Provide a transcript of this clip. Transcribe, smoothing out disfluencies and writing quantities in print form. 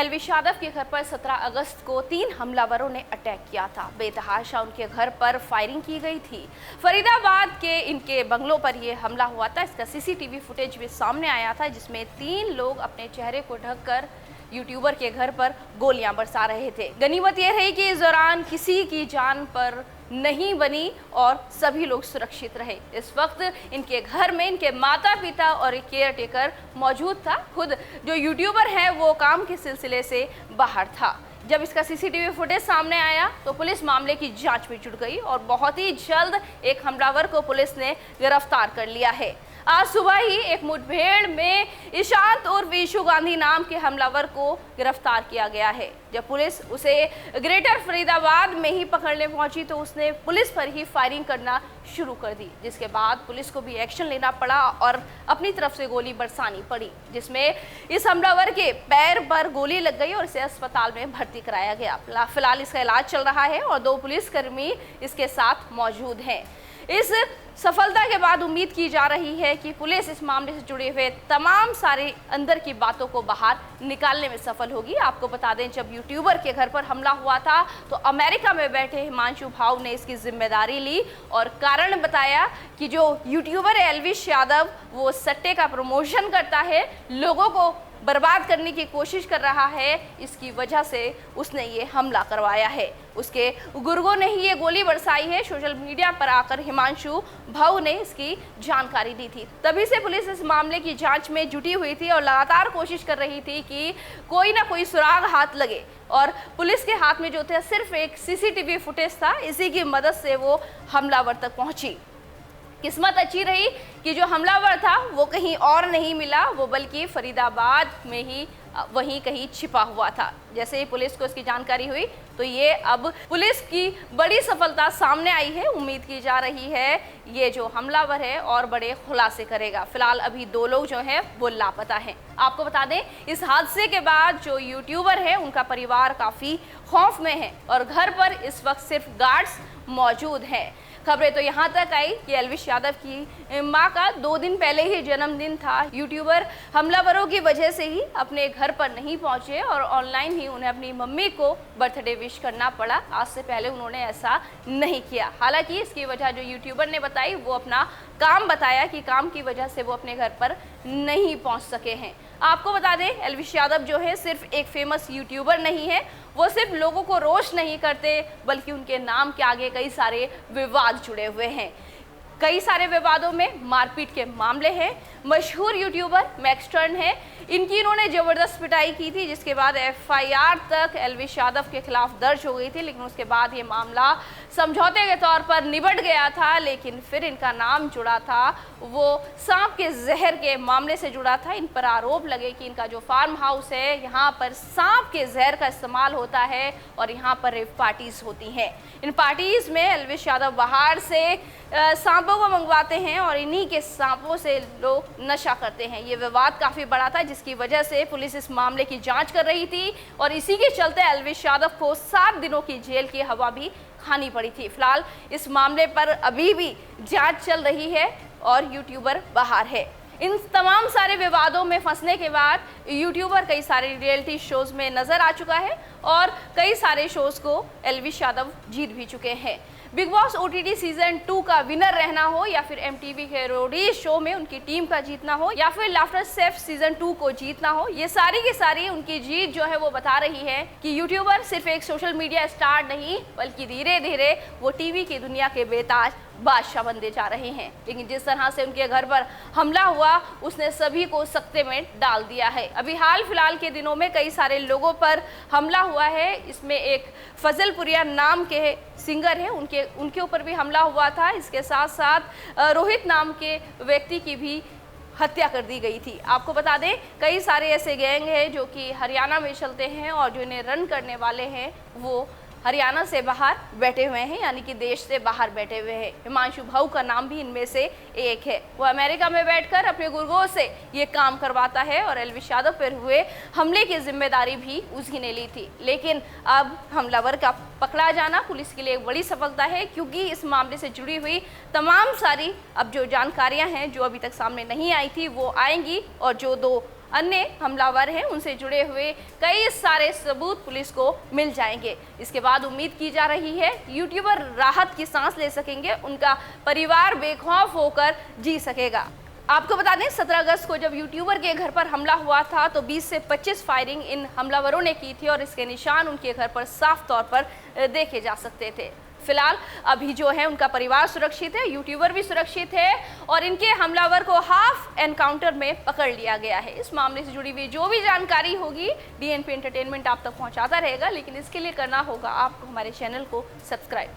एल्विश यादव के घर पर 17 अगस्त को 3 हमलावरों ने अटैक किया था। बेतहाशा उनके घर पर फायरिंग की गई थी। फरीदाबाद के इनके बंगलों पर यह हमला हुआ था। इसका सीसीटीवी फुटेज भी सामने आया था, जिसमें 3 लोग अपने चेहरे को ढककर यूट्यूबर के घर पर गोलियां बरसा रहे थे। गनीमत यह रही कि इस दौरान किसी की जान पर नहीं बनी और सभी लोग सुरक्षित रहे। इस वक्त इनके घर में इनके माता पिता और एक केयर टेकर मौजूद था। खुद जो यूट्यूबर है वो काम के सिलसिले से बाहर था। जब इसका सीसीटीवी फुटेज सामने आया तो पुलिस मामले की जांच में जुट गई और बहुत ही जल्द एक हमलावर को पुलिस ने गिरफ्तार कर लिया है। आज सुबह ही एक मुठभेड़ में ईशांत और विशु गांधी नाम के हमलावर को गिरफ्तार किया गया है। जब पुलिस उसे ग्रेटर फरीदाबाद में ही पकड़ने पहुंची तो उसने पुलिस पर ही फायरिंग करना शुरू कर दी, जिसके बाद पुलिस को भी एक्शन लेना पड़ा और अपनी तरफ से गोली बरसानी पड़ी, जिसमें इस हमलावर के पैर पर गोली लग गई और इसे अस्पताल में भर्ती कराया गया। फिलहाल इसका इलाज चल रहा है और 2 पुलिसकर्मी इसके साथ मौजूद हैं। इस सफलता के बाद उम्मीद की जा रही है कि पुलिस इस मामले से जुड़े हुए तमाम सारे अंदर की बातों को बाहर निकालने में सफल होगी। आपको बता दें, जब यूट्यूबर के घर पर हमला हुआ था तो अमेरिका में बैठे हिमांशु भाऊ ने इसकी जिम्मेदारी ली और कारण बताया कि जो यूट्यूबर है एल्विश यादव वो सट्टे का प्रमोशन करता है, लोगों को बर्बाद करने की कोशिश कर रहा है, इसकी वजह से उसने ये हमला करवाया है। उसके गुर्गों ने ही ये गोली बरसाई है। सोशल मीडिया पर आकर हिमांशु भाऊ ने इसकी जानकारी दी थी। तभी से पुलिस इस मामले की जांच में जुटी हुई थी और लगातार कोशिश कर रही थी कि कोई ना कोई सुराग हाथ लगे। और पुलिस के हाथ में जो थे सिर्फ एक सीसीटीवी फुटेज था, इसी की मदद से वो हमलावर तक पहुंची। किस्मत अच्छी रही कि जो हमलावर था वो कहीं और नहीं मिला, वो बल्कि फरीदाबाद में ही वहीं कहीं छिपा हुआ था। जैसे ही पुलिस को इसकी जानकारी हुई तो ये अब पुलिस की बड़ी सफलता सामने आई है। उम्मीद की जा रही है ये जो हमलावर है और बड़े खुलासे करेगा। फिलहाल अभी 2 लोग जो हैं वो लापता हैं। आपको बता दें, इस हादसे के बाद जो यूट्यूबर है उनका परिवार काफ़ी खौफ में है और घर पर इस वक्त सिर्फ गार्ड्स मौजूद हैं। खबरें तो यहाँ तक आई कि एल्विश यादव की मां का 2 दिन पहले ही जन्मदिन था। यूट्यूबर हमलावरों की वजह से ही अपने घर पर नहीं पहुंचे और ऑनलाइन ही उन्हें अपनी मम्मी को बर्थडे विश करना पड़ा। आज से पहले उन्होंने ऐसा नहीं किया। हालांकि इसकी वजह जो यूट्यूबर ने बताई वो अपना काम बताया कि काम की वजह से वो अपने घर पर नहीं पहुंच सके हैं। आपको बता दें, एल्विश यादव जो है सिर्फ एक फेमस यूट्यूबर नहीं है, वो सिर्फ लोगों को रोस्ट नहीं करते बल्कि उनके नाम के आगे कई सारे विवाद जुड़े हुए हैं। कई सारे विवादों में मारपीट के मामले हैं। मशहूर यूट्यूबर मैक्सटर्न है, इनकी इन्होंने ज़बरदस्त पिटाई की थी, जिसके बाद FIR तक एल्विश यादव के खिलाफ दर्ज हो गई थी। लेकिन उसके बाद ये मामला समझौते के तौर पर निबट गया था। लेकिन फिर इनका नाम जुड़ा था वो सांप के जहर के मामले से जुड़ा था। इन पर आरोप लगे कि इनका जो फार्म हाउस है यहाँ पर सांप के जहर का इस्तेमाल होता है और यहाँ पर रेव पार्टीज होती हैं। इन पार्टीज में एल्विश यादव बाहर से सांपों को मंगवाते हैं और इन्हीं के सांपों से लोग नशा करते हैं। ये विवाद काफ़ी बड़ा था, जिसकी वजह से पुलिस इस मामले की जांच कर रही थी और इसी के चलते एल्विश यादव को 7 दिनों की जेल की हवा भी खानी पड़ी थी। फिलहाल इस मामले पर अभी भी जांच चल रही है और यूट्यूबर बाहर है। इन तमाम सारे विवादों में फंसने के बाद यूट्यूबर कई सारे रियलिटी शोज में नजर आ चुका है और कई सारे शोज को एल्विश यादव जीत भी चुके हैं। बिग बॉस OTT सीजन 2 का विनर रहना हो या फिर MTV के रोडीज शो में उनकी टीम का जीतना हो या फिर लाफ्टर शेफ सीजन 2 को जीतना हो, ये सारी की सारी उनकी जीत जो है वो बता रही है कि यूट्यूबर सिर्फ एक सोशल मीडिया स्टार नहीं बल्कि धीरे धीरे वो टीवी की दुनिया के बेताज बादशाह बनते जा रहे हैं। लेकिन जिस तरह से उनके घर पर हमला हुआ उसने सभी को सकते में डाल दिया है। अभी हाल फिलहाल के दिनों में कई सारे लोगों पर हमला हुआ है। इसमें एक फजलपुरिया नाम के सिंगर है, उनके ऊपर भी हमला हुआ था। इसके साथ साथ रोहित नाम के व्यक्ति की भी हत्या कर दी गई थी। आपको बता दें, कई सारे ऐसे गैंग हैं जो कि हरियाणा में चलते हैं और जो इन्हें रन करने वाले हैं वो हरियाणा से बाहर बैठे हुए हैं, यानी कि देश से बाहर बैठे हुए हैं। हिमांशु भाऊ का नाम भी इनमें से एक है। वो अमेरिका में बैठकर अपने गुर्गों से ये काम करवाता है और एल्विश यादव पर हुए हमले की जिम्मेदारी भी उसी ने ली थी। लेकिन अब हमलावर का पकड़ा जाना पुलिस के लिए एक बड़ी सफलता है, क्योंकि इस मामले से जुड़ी हुई तमाम सारी अब जो जानकारियां हैं जो अभी तक सामने नहीं आई थी वो आएंगी और जो 2 अन्य हमलावर हैं उनसे जुड़े हुए कई सारे सबूत पुलिस को मिल जाएंगे। इसके बाद उम्मीद की जा रही है यूट्यूबर राहत की सांस ले सकेंगे, उनका परिवार बेखौफ होकर जी सकेगा। आपको बता दें 17 अगस्त को जब यूट्यूबर के घर पर हमला हुआ था तो 20 से 25 फायरिंग इन हमलावरों ने की थी और इसके निशान उनके घर पर साफ तौर पर देखे जा सकते थे। फिलहाल अभी जो है उनका परिवार सुरक्षित है, यूट्यूबर भी सुरक्षित है और इनके हमलावर को हाफ एनकाउंटर में पकड़ लिया गया है। इस मामले से जुड़ी हुई जो भी जानकारी होगी DNP एंटरटेनमेंट आप तक पहुंचाता रहेगा, लेकिन इसके लिए करना होगा आपको हमारे चैनल को सब्सक्राइब।